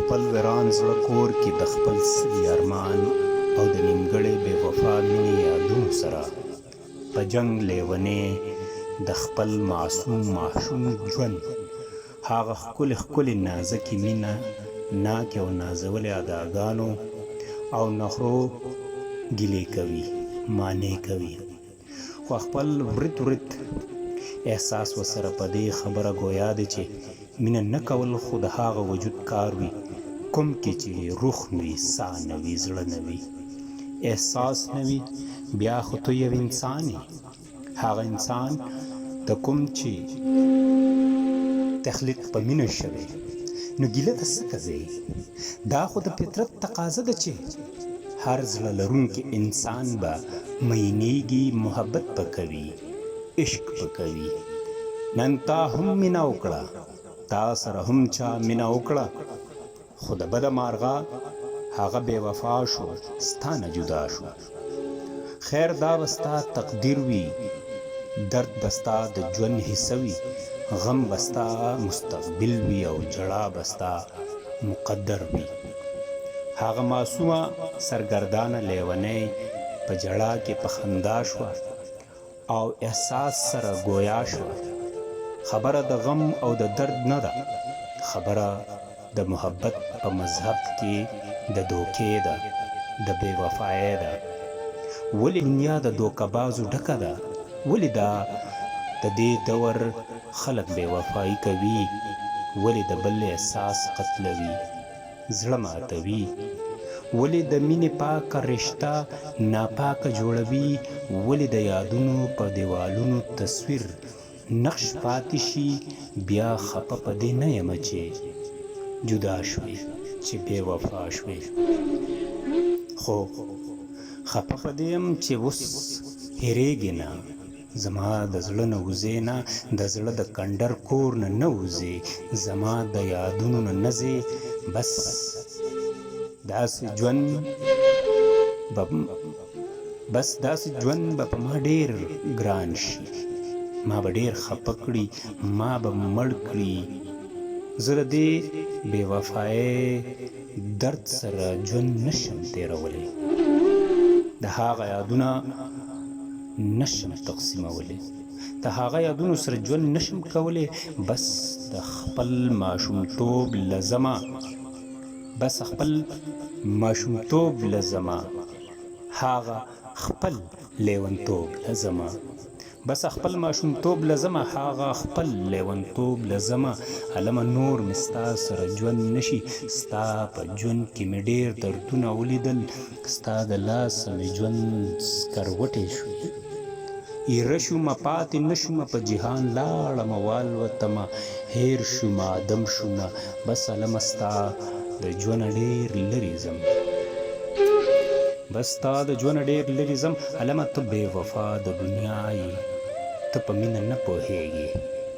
خپل وران زړه کور کې د خپل سوي ارمان او د نیمګړې بې وفا مینې یادونو سره په جنګ لیونې د خپل معصوم ماشوم ژوند هغه ښکلې نازکې مینه ناکې او نازولې اداګانو او نخرو ګیلې کوي مانې کوي خو خپل ورت احساس وسره په دې خبره ګویا دی چې مینه نه کول خو د هغه وجود کار وي کوم کې چې روح نه وي ساه نه وي زړه نه وي احساس نه وي بیا خو ته یو انسان یې هغه انسان د کوم چې تخلیق په مینه شوی نو ګیله ته څه کوې دا خو د فطرت تقاضا ده چې هر زړه لرونکی انسان به مینېږي محبت به کوي عشق به کوي نن تا هم مینه وکړه تا سره هم چا مینه وکړه خو د بده مارغه هغه بې وفا شو ستا نه جدا شو خیر دا به ستا تقدیر وي درد به ستا د ژوند حصه وي غم به ستا مستقبل وي او ژړا به ستا مقدر وي هغه معصومه سرګردانه لیونۍ په ژړا کې په خندا شوه او احساس سره گویا شوه خبره د غم او د درد نه ده خبره د محبت په مذهب کې د دوکې ده د بې وفایۍ ده ولې دنیا د دوکهبازو ډکه ده ولې دا د دې دور خلک بې وفایي کوي ولې د بل احساس قتلوي زړه ماتوي ولې د مینې پاکه رشته ناپاکه جوړوي ولې د یادونو په دیوالونو تصویر نقش پاتې شي بیا خپه په دې نه یم چې جدا شوې چې بې وفا شوې خو خپه په دې یم چې اوس هېرېږې نه زما د زړه نه وځې نه د زړه د کنډر کور نه نه وځې زما د یادونو نه نه ځې بس داسې ژوند به په ما ډېر ګران شي ما به ډېر خپه کړي ما به مړ کړي زه د دې بې وفایۍ درد سره ژوند نشم تېرولی د هغه یادونه نشم تقسیمولی د هغه یادونو سره ژوند نشم کولی بس د خپل ماشومتوب لزما هغه خپل لیونتوب لزما هغه خپل لیونتوب لزما علمه نور مې ستا سره ژوند نشي ستا په ژوند کې مې ډېر دردونه ولیدل ستا د لاسه مې ژوند سکروټې شوې ایره شومه پاتې نه شومه په جهان لاړمه والوتمه هیر شومه دم شومه بس علمه ستا د ژوند ډېر لرې ځم علمه ته بې وفا د دنیا یې ته په مینه نه پوهېږې